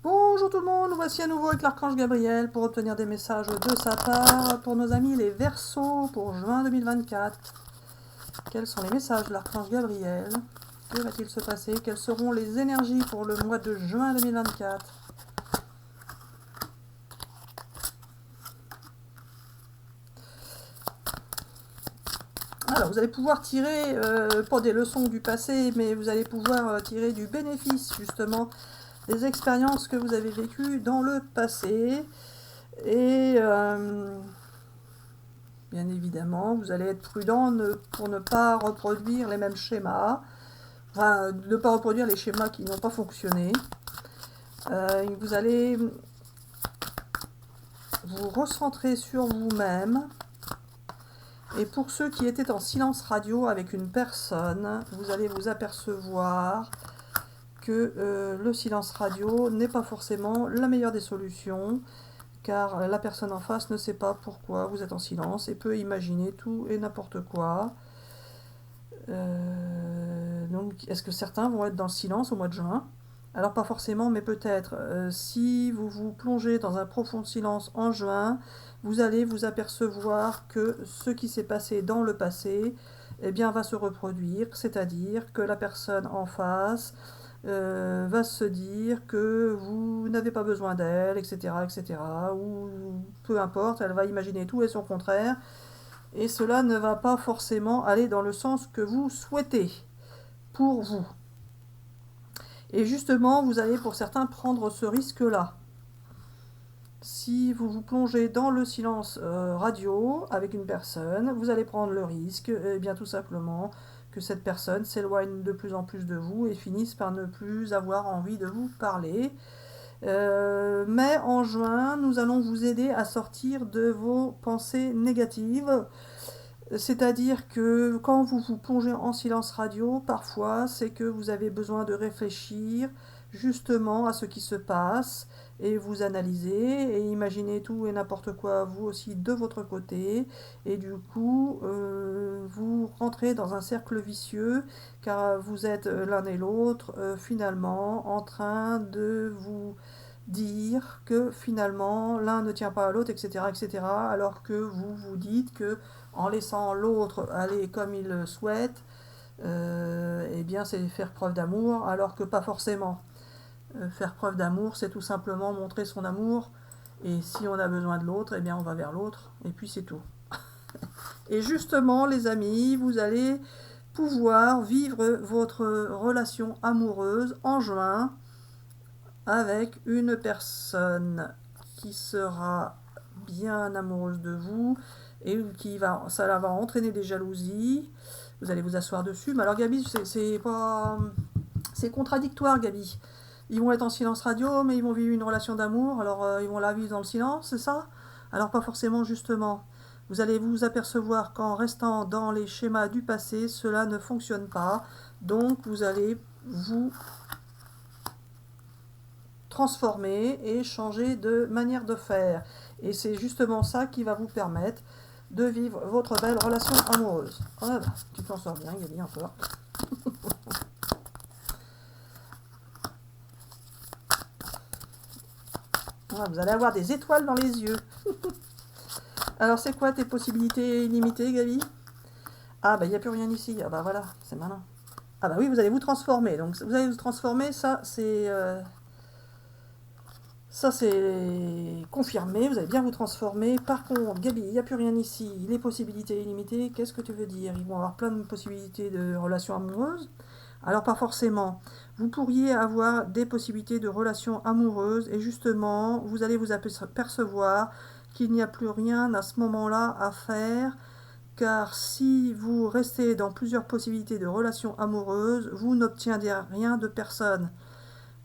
Bonjour tout le monde, nous voici à nouveau avec l'archange Gabriel pour obtenir des messages de sa part pour nos amis les Verseaux pour juin 2024. Quels sont les messages de l'archange Gabriel? Que va-t-il se passer? Quelles seront les énergies pour le mois de juin 2024? Alors, vous allez pouvoir tirer, pas des leçons du passé, mais vous allez pouvoir tirer du bénéfice, justement, des expériences que vous avez vécues dans le passé. Et bien évidemment, vous allez être prudent pour ne pas reproduire les mêmes schémas, enfin, ne pas reproduire les schémas qui n'ont pas fonctionné. Vous allez vous recentrer sur vous-même. Et pour ceux qui étaient en silence radio avec une personne, vous allez vous apercevoir que le silence radio n'est pas forcément la meilleure des solutions, car la personne en face ne sait pas pourquoi vous êtes en silence et peut imaginer tout et n'importe quoi. Donc, est-ce que certains vont être dans le silence au mois de juin? Alors pas forcément, mais peut-être. Si vous vous plongez dans un profond silence en juin, vous allez vous apercevoir que ce qui s'est passé dans le passé eh bien, va se reproduire, c'est-à-dire que la personne en face va se dire que vous n'avez pas besoin d'elle, etc., etc., ou peu importe, elle va imaginer tout et son contraire, et cela ne va pas forcément aller dans le sens que vous souhaitez pour vous. Et justement, vous allez pour certains prendre ce risque-là. Si vous vous plongez dans le silence radio avec une personne, vous allez prendre le risque, eh bien tout simplement, que cette personne s'éloigne de plus en plus de vous et finisse par ne plus avoir envie de vous parler. Mais en juin, nous allons vous aider à sortir de vos pensées négatives. C'est-à-dire que quand vous vous plongez en silence radio, parfois, c'est que vous avez besoin de réfléchir justement à ce qui se passe et vous analyser et imaginer tout et n'importe quoi vous aussi de votre côté. Et du coup, vous rentrez dans un cercle vicieux car vous êtes l'un et l'autre finalement en train de vous dire que finalement l'un ne tient pas à l'autre, etc., etc., alors que vous vous dites que en laissant l'autre aller comme il le souhaite, eh bien c'est faire preuve d'amour, alors que pas forcément. Faire preuve d'amour, c'est tout simplement montrer son amour, et si on a besoin de l'autre, eh bien on va vers l'autre, et puis c'est tout. Et justement, les amis, vous allez pouvoir vivre votre relation amoureuse en juin avec une personne qui sera bien amoureuse de vous et ça va entraîner des jalousies. Vous allez vous asseoir dessus. Mais alors Gabi, c'est contradictoire, Gabi. Ils vont être en silence radio, mais ils vont vivre une relation d'amour. Alors ils vont la vivre dans le silence, c'est ça? Alors pas forcément justement. Vous allez vous apercevoir qu'en restant dans les schémas du passé, cela ne fonctionne pas. Donc vous allez vous transformer et changer de manière de faire. Et c'est justement ça qui va vous permettre de vivre votre belle relation amoureuse. Voilà, tu t'en sors bien, Gabi, encore. Voilà, vous allez avoir des étoiles dans les yeux. Alors, c'est quoi tes possibilités illimitées, Gabi? Ah, bah, il n'y a plus rien ici. Ah, bah voilà, c'est malin. Ah, bah oui, vous allez vous transformer. Donc, vous allez vous transformer, ça, c'est confirmé, vous allez bien vous transformer. Par contre, Gabi, il n'y a plus rien ici. Les possibilités illimitées, qu'est-ce que tu veux dire? Ils vont avoir plein de possibilités de relations amoureuses. Alors, pas forcément. Vous pourriez avoir des possibilités de relations amoureuses et justement, vous allez vous apercevoir qu'il n'y a plus rien à ce moment-là à faire. Car si vous restez dans plusieurs possibilités de relations amoureuses, vous n'obtiendrez rien de personne.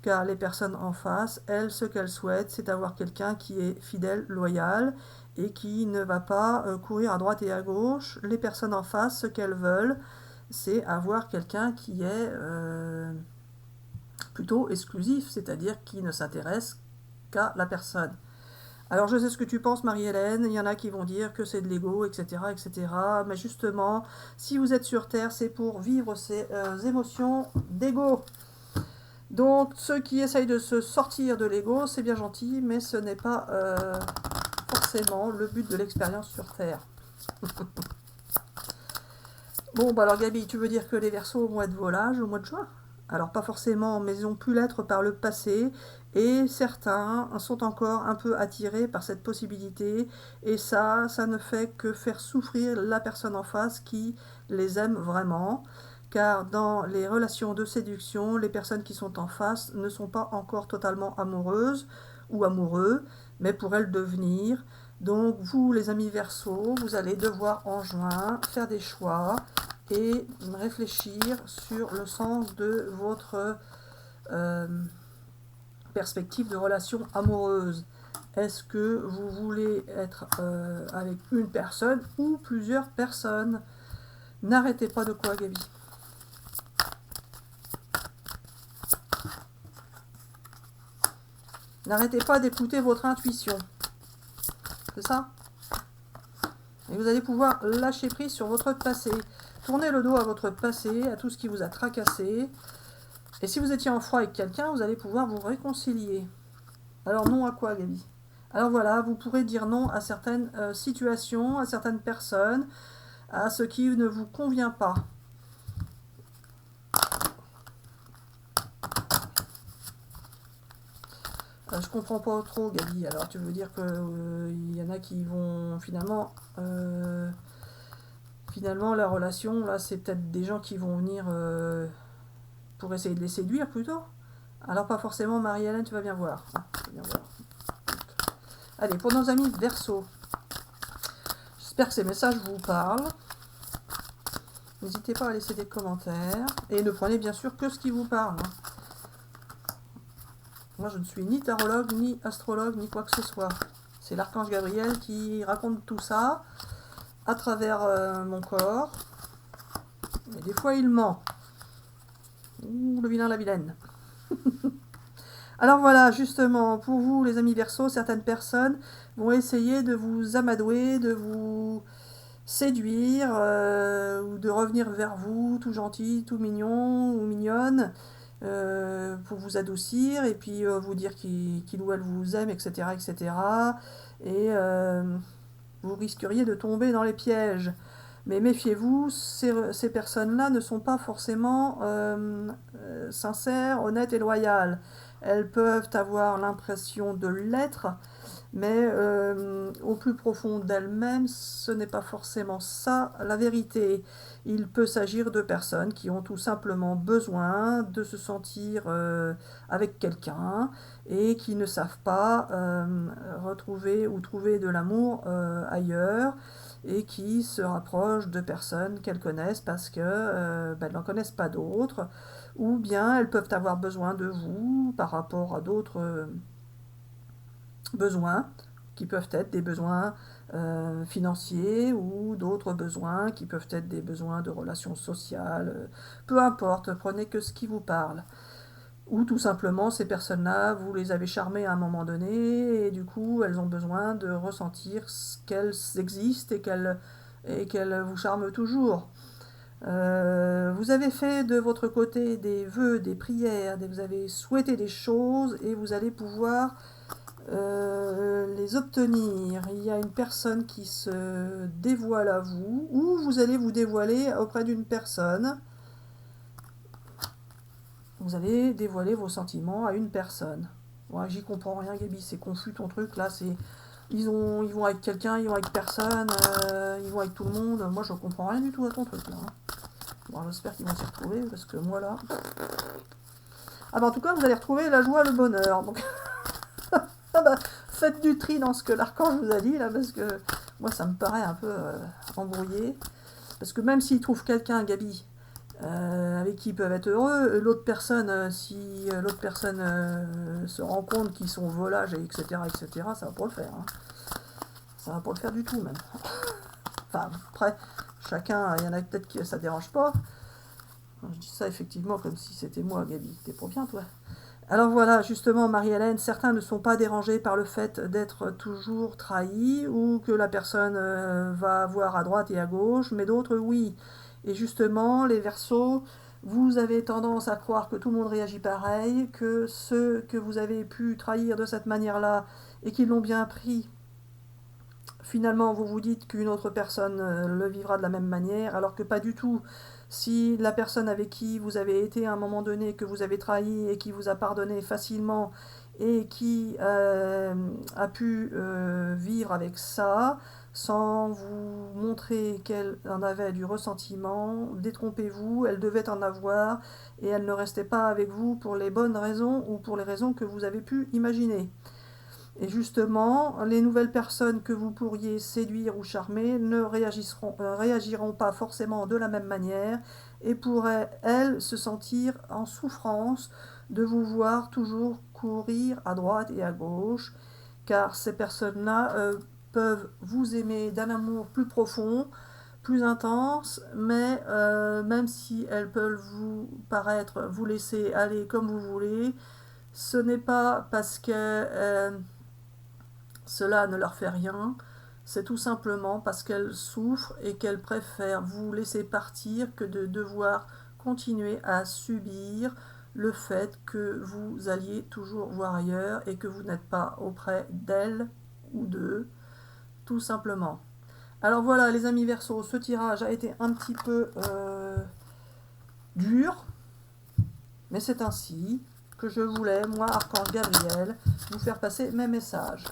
Car les personnes en face, elles, ce qu'elles souhaitent, c'est avoir quelqu'un qui est fidèle, loyal, et qui ne va pas courir à droite et à gauche. Les personnes en face, ce qu'elles veulent, c'est avoir quelqu'un qui est plutôt exclusif, c'est-à-dire qui ne s'intéresse qu'à la personne. Alors je sais ce que tu penses, Marie-Hélène, il y en a qui vont dire que c'est de l'ego, etc., etc., mais justement, si vous êtes sur Terre, c'est pour vivre ces émotions d'ego. Donc, ceux qui essayent de se sortir de l'ego, c'est bien gentil, mais ce n'est pas forcément le but de l'expérience sur Terre. Bon, bah alors Gabi, tu veux dire que les Verseaux vont être volages au mois de juin? Alors pas forcément, mais ils ont pu l'être par le passé, et certains sont encore un peu attirés par cette possibilité, et ça ne fait que faire souffrir la personne en face qui les aime vraiment, car dans les relations de séduction, les personnes qui sont en face ne sont pas encore totalement amoureuses ou amoureux, mais pourraient le devenir. Donc vous, les amis Verseaux, vous allez devoir en juin faire des choix et réfléchir sur le sens de votre perspective de relation amoureuse. Est-ce que vous voulez être avec une personne ou plusieurs personnes? N'arrêtez pas de quoi, Gabi? N'arrêtez pas d'écouter votre intuition. C'est ça? Et vous allez pouvoir lâcher prise sur votre passé. Tournez le dos à votre passé, à tout ce qui vous a tracassé. Et si vous étiez en froid avec quelqu'un, vous allez pouvoir vous réconcilier. Alors non à quoi, Gabi? Alors voilà, vous pourrez dire non à certaines situations, à certaines personnes, à ce qui ne vous convient pas. Je comprends pas trop, Gabi. Alors tu veux dire que y en a qui vont finalement la relation, là, c'est peut-être des gens qui vont venir pour essayer de les séduire plutôt. Alors pas forcément, Marie-Hélène, tu vas bien voir. Allez, pour nos amis Verseaux, j'espère que ces messages vous parlent. N'hésitez pas à laisser des commentaires. Et ne prenez bien sûr que ce qui vous parle. Moi, je ne suis ni tarologue, ni astrologue, ni quoi que ce soit. C'est l'archange Gabriel qui raconte tout ça à travers mon corps. Et des fois, il ment. Ouh, le vilain, la vilaine. Alors voilà, justement, pour vous, les amis Verseaux, certaines personnes vont essayer de vous amadouer, de vous séduire, ou de revenir vers vous, tout gentil, tout mignon ou mignonne, pour vous adoucir, et puis vous dire qu'il ou elle vous aime, etc. etc. Et vous risqueriez de tomber dans les pièges. Mais méfiez-vous, ces personnes-là ne sont pas forcément sincères, honnêtes et loyales. Elles peuvent avoir l'impression de l'être, mais au plus profond d'elles-mêmes, ce n'est pas forcément ça la vérité. Il peut s'agir de personnes qui ont tout simplement besoin de se sentir avec quelqu'un et qui ne savent pas retrouver ou trouver de l'amour ailleurs, et qui se rapprochent de personnes qu'elles connaissent parce qu'elles n'en connaissent pas d'autres, ou bien elles peuvent avoir besoin de vous par rapport à d'autres besoins, qui peuvent être des besoins financiers, ou d'autres besoins qui peuvent être des besoins de relations sociales. Peu importe, prenez que ce qui vous parle. Ou tout simplement, ces personnes-là, vous les avez charmées à un moment donné, et du coup, elles ont besoin de ressentir qu'elles existent et qu'elles vous charment toujours. Vous avez fait de votre côté des vœux, des prières, vous avez souhaité des choses, et vous allez pouvoir les obtenir. Il y a une personne qui se dévoile à vous, ou vous allez vous dévoiler auprès d'une personne. Vous allez dévoiler vos sentiments à une personne. Ouais, j'y comprends rien, Gabi, c'est confus ton truc là. Ils vont avec quelqu'un, ils vont avec personne, ils vont avec tout le monde. Moi, je comprends rien du tout à ton truc là. Bon, j'espère qu'ils vont s'y retrouver, parce que moi là. Ah bah en tout cas, vous allez retrouver la joie, le bonheur. Donc, ah bah, faites du tri dans ce que l'archange vous a dit là, parce que moi, ça me paraît un peu embrouillé. Parce que même s'ils trouvent quelqu'un, Gabi, avec qui ils peuvent être heureux, l'autre personne, si l'autre personne se rend compte qu'ils sont volages, etc., ça va pas le faire. Hein. Ça va pas le faire du tout, même. Enfin, après, chacun, il y en a peut-être qui ça dérange pas. Je dis ça effectivement comme si c'était moi, Gabi. T'es pas bien, toi? Alors voilà, justement, Marie-Hélène, certains ne sont pas dérangés par le fait d'être toujours trahis, ou que la personne va voir à droite et à gauche, mais d'autres, oui. Et justement, les Verseaux, Vous avez tendance à croire que tout le monde réagit pareil, que ceux que vous avez pu trahir de cette manière-là et qui l'ont bien pris, finalement vous vous dites qu'une autre personne le vivra de la même manière, alors que pas du tout. Si la personne avec qui vous avez été à un moment donné, que vous avez trahi et qui vous a pardonné facilement et qui a pu vivre avec ça, sans vous montrer qu'elle en avait du ressentiment, détrompez-vous, elle devait en avoir et elle ne restait pas avec vous pour les bonnes raisons ou pour les raisons que vous avez pu imaginer. Et justement, les nouvelles personnes que vous pourriez séduire ou charmer ne réagiront pas forcément de la même manière et pourraient, elles, se sentir en souffrance de vous voir toujours courir à droite et à gauche, car ces personnes-là peuvent vous aimer d'un amour plus profond, plus intense, mais même si elles peuvent vous paraître vous laisser aller comme vous voulez, ce n'est pas parce que cela ne leur fait rien, c'est tout simplement parce qu'elles souffrent et qu'elles préfèrent vous laisser partir que de devoir continuer à subir le fait que vous alliez toujours voir ailleurs et que vous n'êtes pas auprès d'elles ou d'eux, tout simplement. Alors voilà les amis Verseaux, ce tirage a été un petit peu dur, mais c'est ainsi que je voulais, moi, Archange Gabriel, vous faire passer mes messages.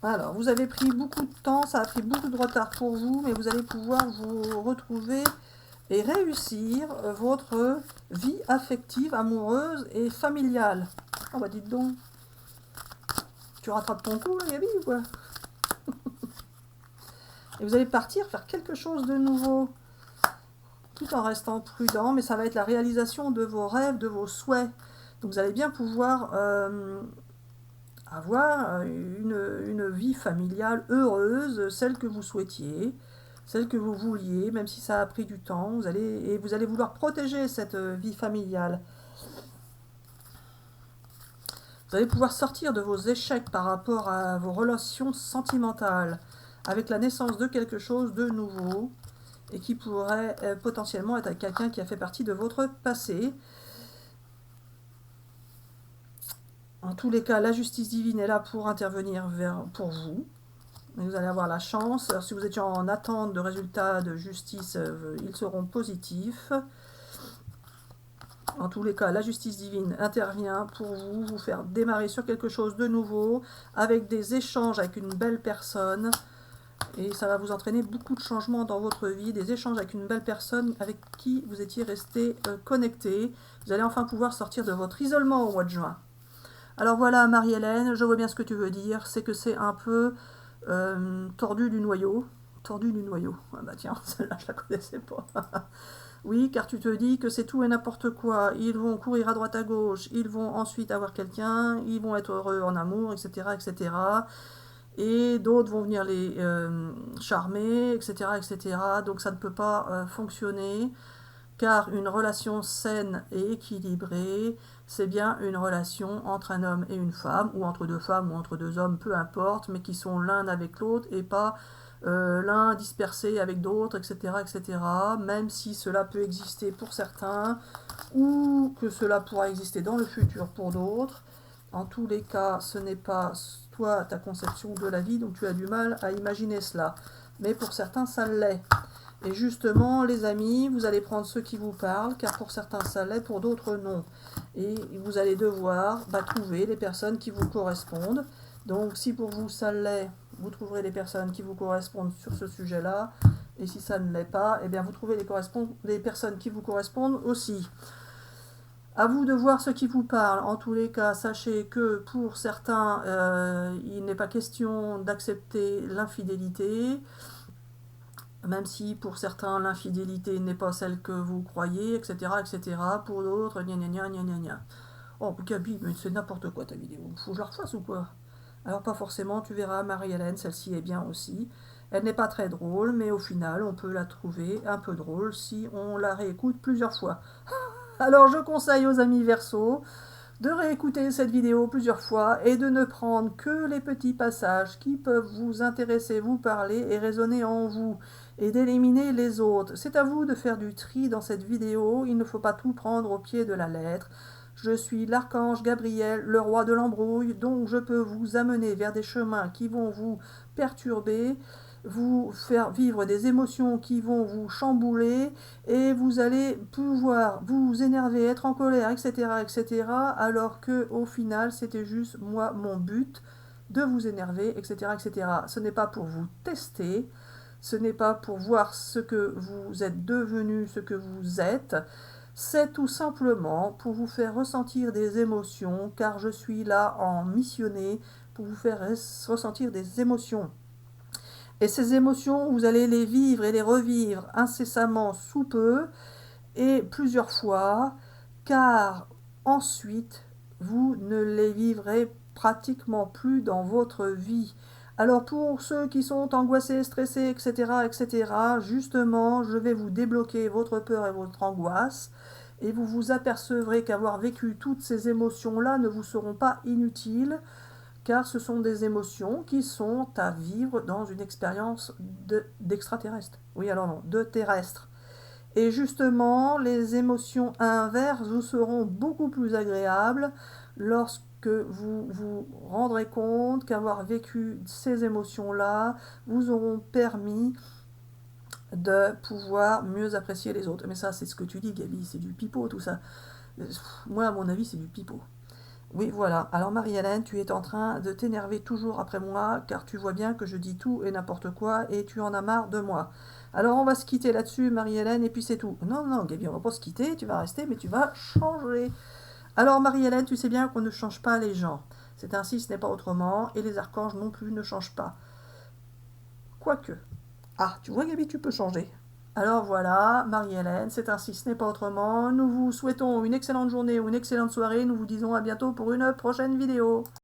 Alors, vous avez pris beaucoup de temps, ça a pris beaucoup de retard pour vous, mais vous allez pouvoir vous retrouver et réussir votre vie affective, amoureuse et familiale. Ah bah dites donc, tu rattrapes ton coup, là, Gabi, ou quoi? Et vous allez partir faire quelque chose de nouveau, tout en restant prudent, mais ça va être la réalisation de vos rêves, de vos souhaits. Donc vous allez bien pouvoir avoir une vie familiale heureuse, celle que vous souhaitiez, celle que vous vouliez, même si ça a pris du temps, vous allez vouloir protéger cette vie familiale. Vous allez pouvoir sortir de vos échecs par rapport à vos relations sentimentales, avec la naissance de quelque chose de nouveau, et qui pourrait potentiellement être avec quelqu'un qui a fait partie de votre passé. En tous les cas, la justice divine est là pour intervenir pour vous. Vous allez avoir la chance. Alors, si vous étiez en attente de résultats de justice, ils seront positifs. En tous les cas, la justice divine intervient pour vous, vous faire démarrer sur quelque chose de nouveau, avec des échanges avec une belle personne. Et ça va vous entraîner beaucoup de changements dans votre vie, des échanges avec une belle personne avec qui vous étiez resté connecté. Vous allez enfin pouvoir sortir de votre isolement au mois de juin. Alors voilà, Marie-Hélène, je vois bien ce que tu veux dire. C'est que c'est un peu tordu du noyau. Tordu du noyau. Ah bah tiens, celle-là, je la connaissais pas. Oui, car tu te dis que c'est tout et n'importe quoi. Ils vont courir à droite à gauche, ils vont ensuite avoir quelqu'un, ils vont être heureux en amour, etc., etc. Et d'autres vont venir les charmer, etc., etc. Donc ça ne peut pas fonctionner, car une relation saine et équilibrée, c'est bien une relation entre un homme et une femme, ou entre deux femmes, ou entre deux hommes, peu importe, mais qui sont l'un avec l'autre, et pas l'un dispersé avec d'autres, etc., etc., même si cela peut exister pour certains, ou que cela pourra exister dans le futur pour d'autres. En tous les cas, ce n'est pas toi, ta conception de la vie, donc tu as du mal à imaginer cela. Mais pour certains, ça l'est. Et justement, les amis, vous allez prendre ceux qui vous parlent, car pour certains, ça l'est, pour d'autres, non. Et vous allez devoir trouver les personnes qui vous correspondent. Donc, si pour vous, ça l'est, vous trouverez les personnes qui vous correspondent sur ce sujet-là. Et si ça ne l'est pas, eh bien, vous trouvez les personnes qui vous correspondent aussi. À vous de voir ce qui vous parle. En tous les cas, sachez que pour certains, il n'est pas question d'accepter l'infidélité, même si pour certains, l'infidélité n'est pas celle que vous croyez, etc., etc. Pour d'autres, gna gna gna gna gna gna. Oh, Gabi, mais c'est n'importe quoi ta vidéo. Faut que je la refasse ou quoi? Alors pas forcément, tu verras, Marie-Hélène, celle-ci est bien aussi. Elle n'est pas très drôle, mais au final, on peut la trouver un peu drôle si on la réécoute plusieurs fois. Alors je conseille aux amis Verseaux de réécouter cette vidéo plusieurs fois et de ne prendre que les petits passages qui peuvent vous intéresser, vous parler et résonner en vous, et d'éliminer les autres. C'est à vous de faire du tri dans cette vidéo, il ne faut pas tout prendre au pied de la lettre. Je suis l'archange Gabriel, le roi de l'embrouille, donc je peux vous amener vers des chemins qui vont vous perturber, vous faire vivre des émotions qui vont vous chambouler, et vous allez pouvoir vous énerver, être en colère, etc., etc., alors que au final, c'était juste moi, mon but, de vous énerver, etc., etc. Ce n'est pas pour vous tester, ce n'est pas pour voir ce que vous êtes devenu, ce que vous êtes, c'est tout simplement pour vous faire ressentir des émotions, car je suis là en missionné pour vous faire ressentir des émotions. Et ces émotions, vous allez les vivre et les revivre incessamment sous peu et plusieurs fois, car ensuite, vous ne les vivrez pratiquement plus dans votre vie. Alors pour ceux qui sont angoissés, stressés, etc., etc., justement, je vais vous débloquer votre peur et votre angoisse, et vous vous apercevrez qu'avoir vécu toutes ces émotions-là ne vous seront pas inutiles, car ce sont des émotions qui sont à vivre dans une expérience d'extraterrestre. Oui, alors non, de terrestre. Et justement, les émotions inverses vous seront beaucoup plus agréables lorsque vous vous rendrez compte qu'avoir vécu ces émotions-là vous auront permis de pouvoir mieux apprécier les autres. Mais ça, c'est ce que tu dis, Gabi, c'est du pipeau, tout ça. Moi, à mon avis, c'est du pipeau. Oui, voilà. Alors, Marie-Hélène, tu es en train de t'énerver toujours après moi, car tu vois bien que je dis tout et n'importe quoi, et tu en as marre de moi. Alors, on va se quitter là-dessus, Marie-Hélène, et puis c'est tout. Non, non, Gabi, on va pas se quitter, tu vas rester, mais tu vas changer. Alors, Marie-Hélène, tu sais bien qu'on ne change pas les gens. C'est ainsi, ce n'est pas autrement, et les archanges non plus ne changent pas. Quoique. Ah, tu vois, Gabi, tu peux changer. Alors voilà, Marie-Hélène, c'est ainsi, ce n'est pas autrement. Nous vous souhaitons une excellente journée ou une excellente soirée. Nous vous disons à bientôt pour une prochaine vidéo.